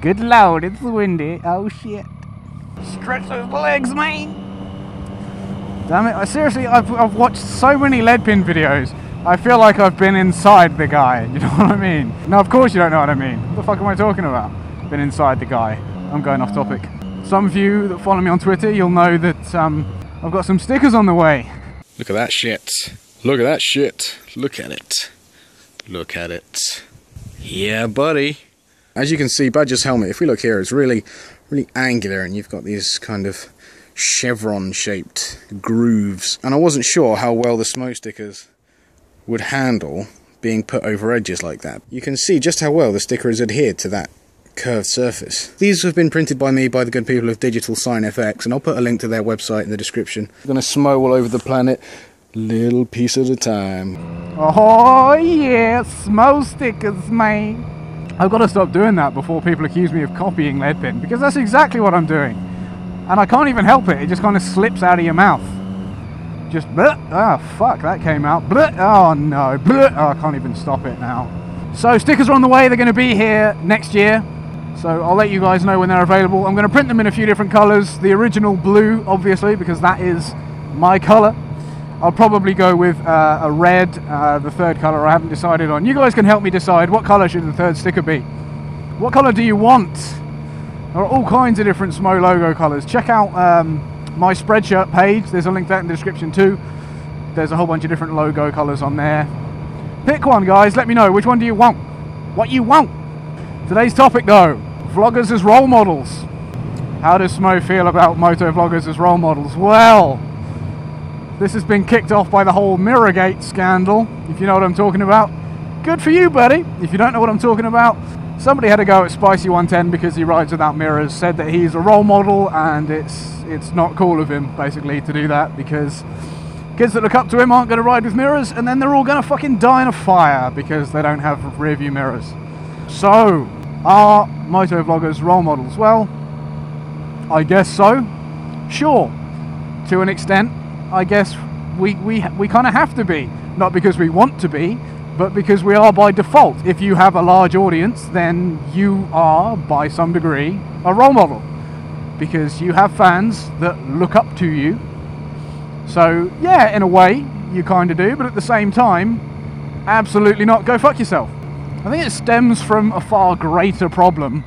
Good lord, it's windy. Oh shit. Stretch those legs, man. Damn it, I've watched so many lead pin videos. I feel like I've been inside the guy, you know what I mean? No, of course you don't know what I mean. What the fuck am I talking about? Been inside the guy. I'm going off topic. Some of you that follow me on Twitter, you'll know that I've got some stickers on the way. Look at that shit. Look at that shit. Look at it. Look at it. Yeah, buddy. As you can see, Badger's helmet, if we look here, it's really angular, and you've got these kind of chevron-shaped grooves. And I wasn't sure how well the smoke stickers would handle being put over edges like that. You can see just how well the sticker is adhered to that curved surface. These have been printed by me by the good people of Digital Sign FX, and I'll put a link to their website in the description. I'm gonna smo all over the planet, little piece at a time. Oh yeah, smo stickers, man. I've got to stop doing that before people accuse me of copying lead pin, because that's exactly what I'm doing. And I can't even help it, it just kind of slips out of your mouth. Just bleh. Oh fuck, that came out. Bleh. Oh no, bleh. Oh, I can't even stop it now. So stickers are on the way, they're going to be here next year. So I'll let you guys know when they're available. I'm going to print them in a few different colours. The original blue, obviously, because that is my colour. I'll probably go with a red, the third colour I haven't decided on. You guys can help me decide what colour should the third sticker be. What colour do you want? There are all kinds of different Smo logo colours. Check out my Spreadshirt page. There's a link to that in the description too. There's a whole bunch of different logo colours on there. Pick one, guys. Let me know. Which one do you want? What you want? Today's topic, though. Vloggers as role models. How does Smo feel about moto vloggers as role models? Well, this has been kicked off by the whole Mirrorgate scandal, if you know what I'm talking about. Good for you, buddy. If you don't know what I'm talking about, somebody had a go at Spicy110 because he rides without mirrors, said that he's a role model and it's not cool of him, basically, to do that, because kids that look up to him aren't going to ride with mirrors, and then they're all going to fucking die in a fire because they don't have rear view mirrors. So, are moto vloggers role models? Well, I guess so. Sure, to an extent. I guess we kind of have to be. Not because we want to be, but because we are by default. If you have a large audience, then you are, by some degree, a role model. Because you have fans that look up to you. So, yeah, in a way, you kind of do, but at the same time, absolutely not. Go fuck yourself. I think it stems from a far greater problem.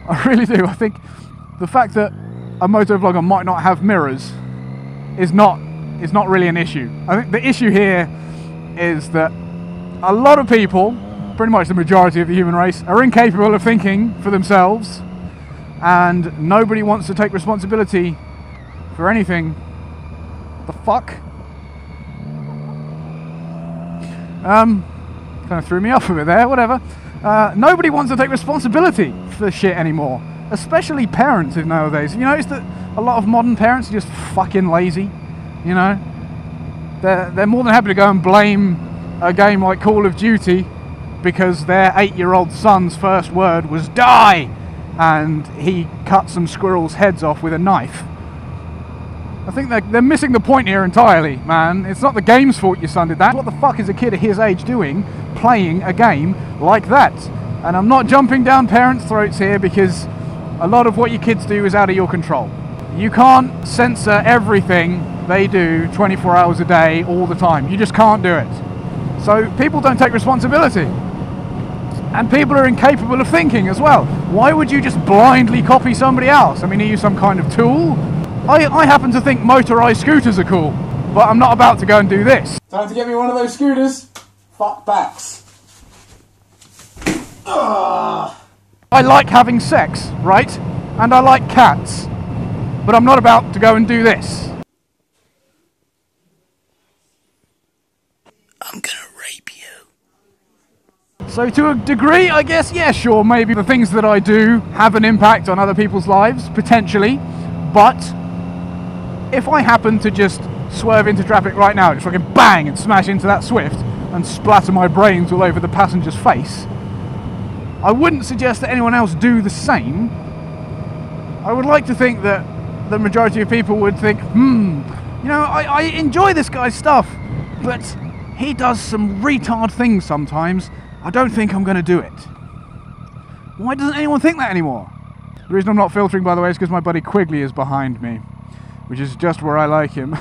I really do. I think the fact that a moto vlogger might not have mirrors is not really an issue. I think the issue here is that a lot of people, pretty much the majority of the human race, are incapable of thinking for themselves, and nobody wants to take responsibility for anything. The fuck? Kind of threw me off a bit there, whatever. Nobody wants to take responsibility for shit anymore, especially parents nowadays. Have you noticed that a lot of modern parents are just fucking lazy? You know, they're more than happy to go and blame a game like Call of Duty because their 8-year-old son's first word was die, and he cut some squirrels' heads off with a knife. I think they're missing the point here entirely, man. It's not the game's fault your son did that. What the fuck is a kid at his age doing playing a game like that? And I'm not jumping down parents' throats here, because a lot of what your kids do is out of your control. You can't censor everything they do 24 hours a day, all the time. You just can't do it. So people don't take responsibility. And people are incapable of thinking as well. Why would you just blindly copy somebody else? I mean, are you some kind of tool? I happen to think motorized scooters are cool, but I'm not about to go and do this. Time to get me one of those scooters. Fuck backs. Ugh. I like having sex, right? And I like cats. But I'm not about to go and do this. I'm gonna rape you. So to a degree, I guess, yeah, sure, maybe the things that I do have an impact on other people's lives, potentially. But if I happen to just swerve into traffic right now, just fucking bang and smash into that Swift and splatter my brains all over the passenger's face, I wouldn't suggest that anyone else do the same. I would like to think that the majority of people would think, you know, I enjoy this guy's stuff, but he does some retard things sometimes. I don't think I'm going to do it. Why doesn't anyone think that anymore? The reason I'm not filtering, by the way, is because my buddy Quigley is behind me, which is just where I like him.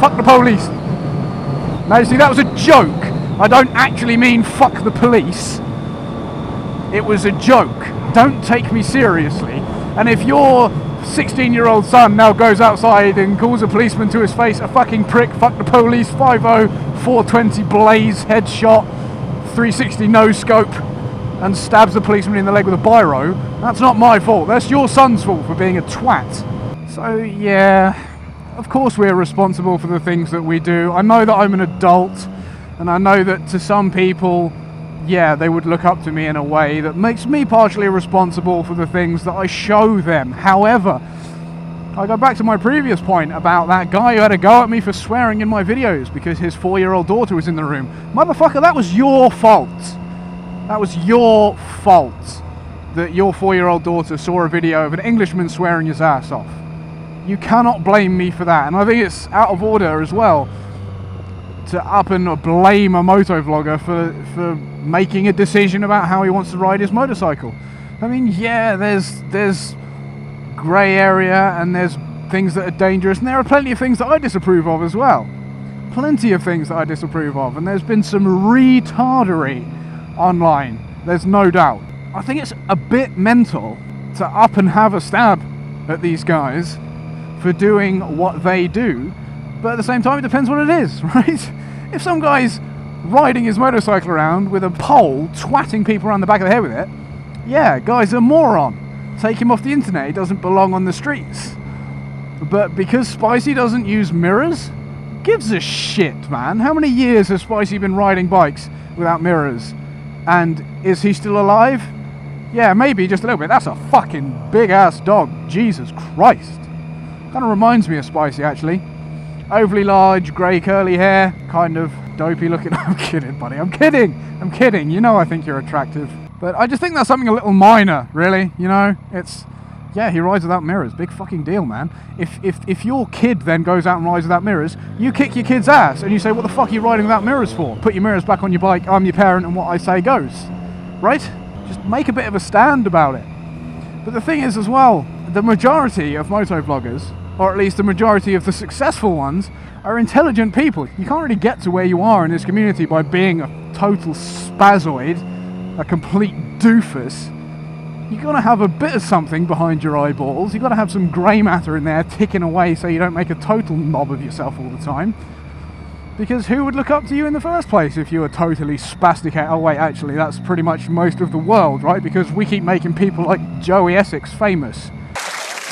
Fuck the police! Now you see, that was a joke. I don't actually mean fuck the police. It was a joke. Don't take me seriously. And if your 16-year-old son now goes outside and calls a policeman to his face a fucking prick, fuck the police, 5-0, 420 blaze, headshot, 360 no scope, and stabs the policeman in the leg with a biro, that's not my fault. That's your son's fault for being a twat. So yeah, of course we're responsible for the things that we do. I know that I'm an adult, and I know that to some people, yeah, they would look up to me in a way that makes me partially responsible for the things that I show them. However, I go back to my previous point about that guy who had a go at me for swearing in my videos because his 4-year-old daughter was in the room. Motherfucker, that was your fault. That was your fault that your 4-year-old daughter saw a video of an Englishman swearing his ass off. You cannot blame me for that. And I think it's out of order as well to up and blame a motovlogger for making a decision about how he wants to ride his motorcycle. I mean, yeah, there's grey area and there's things that are dangerous, and there are plenty of things that I disapprove of as well. Plenty of things that I disapprove of, and there's been some retardery online, there's no doubt. I think it's a bit mental to up and have a stab at these guys for doing what they do, but at the same time it depends what it is, right? If some guy's riding his motorcycle around with a pole, twatting people around the back of the head with it, yeah, guy's a moron. Take him off the internet, he doesn't belong on the streets. But because Spicy doesn't use mirrors, gives a shit, man. How many years has Spicy been riding bikes without mirrors? And is he still alive? Yeah, maybe just a little bit. That's a fucking big ass dog. Jesus Christ. Kind of reminds me of Spicy, actually. Overly large, grey curly hair, kind of dopey looking. I'm kidding, buddy. I'm kidding. You know I think you're attractive. But I just think that's something a little minor, really. You know, it's... Yeah, he rides without mirrors. Big fucking deal, man. If your kid then goes out and rides without mirrors, you kick your kid's ass and you say, what the fuck are you riding without mirrors for? Put your mirrors back on your bike, I'm your parent and what I say goes. Right? Just make a bit of a stand about it. But the thing is as well, the majority of motovloggers, or at least the majority of the successful ones, are intelligent people. You can't really get to where you are in this community by being a total spazoid, a complete doofus. You've got to have a bit of something behind your eyeballs. You've got to have some grey matter in there ticking away so you don't make a total knob of yourself all the time. Because who would look up to you in the first place if you were totally spastic? Oh wait, actually that's pretty much most of the world, right? Because we keep making people like Joey Essex famous.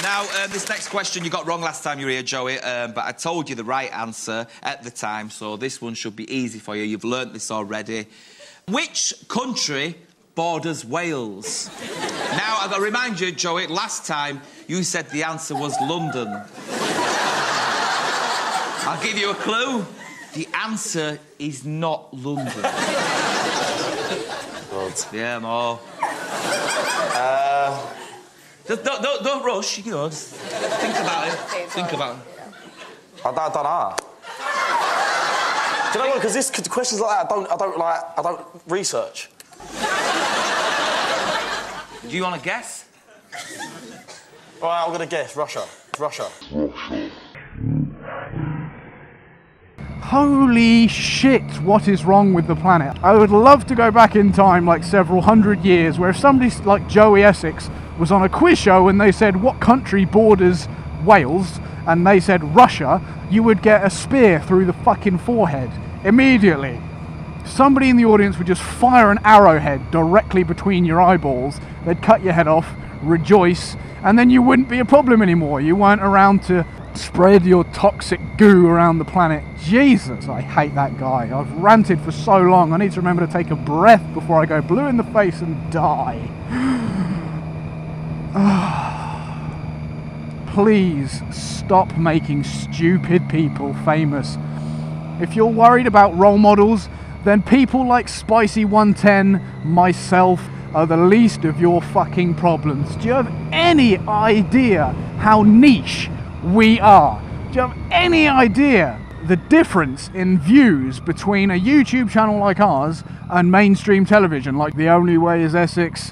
Now, this next question you got wrong last time you were here, Joey, but I told you the right answer at the time, so this one should be easy for you. You've learnt this already. Which country borders Wales? Now, I've got to remind you, Joey, last time you said the answer was London. I'll give you a clue. The answer is not London. God. Yeah, more. Don't rush, you know, just think about it. Think about it. I don't know. Do you know what? Because this questions like that, I don't research. Do you want to guess? All right, I'm gonna guess Russia. Russia. Holy shit, what is wrong with the planet? I would love to go back in time like several hundred years where if somebody like Joey Essex was on a quiz show and they said what country borders Wales and they said Russia, you would get a spear through the fucking forehead immediately. Somebody in the audience would just fire an arrowhead directly between your eyeballs. They'd cut your head off, rejoice, and then you wouldn't be a problem anymore. You weren't around to spread your toxic goo around the planet. Jesus, I hate that guy. I've ranted for so long. I need to remember to take a breath before I go blue in the face and die. Please stop making stupid people famous. If you're worried about role models, then people like Spicy 110, myself, are the least of your fucking problems. Do you have any idea how niche we are? Do you have any idea the difference in views between a YouTube channel like ours and mainstream television, like The Only Way is Essex,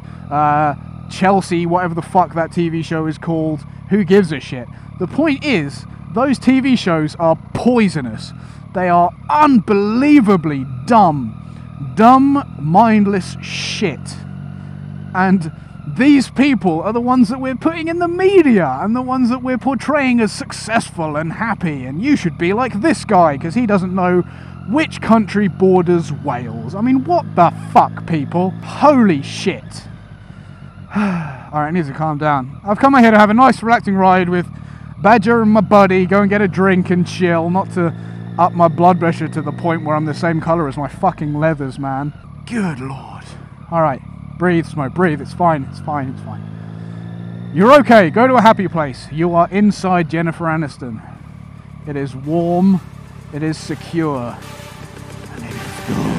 Chelsea, whatever the fuck that TV show is called? Who gives a shit? The point is, those TV shows are poisonous. They are unbelievably dumb, mindless shit. And these people are the ones that we're putting in the media and the ones that we're portraying as successful and happy. And you should be like this guy because he doesn't know which country borders Wales. I mean, what the fuck, people? Holy shit. Alright, I need to calm down. I've come out here to have a nice relaxing ride with Badger and my buddy, go and get a drink and chill, not to up my blood pressure to the point where I'm the same colour as my fucking leathers, man. Good lord. Alright, breathe, Smoke, breathe. It's fine, it's fine, it's fine. You're okay, go to a happy place. You are inside Jennifer Aniston. It is warm, it is secure, and it is good.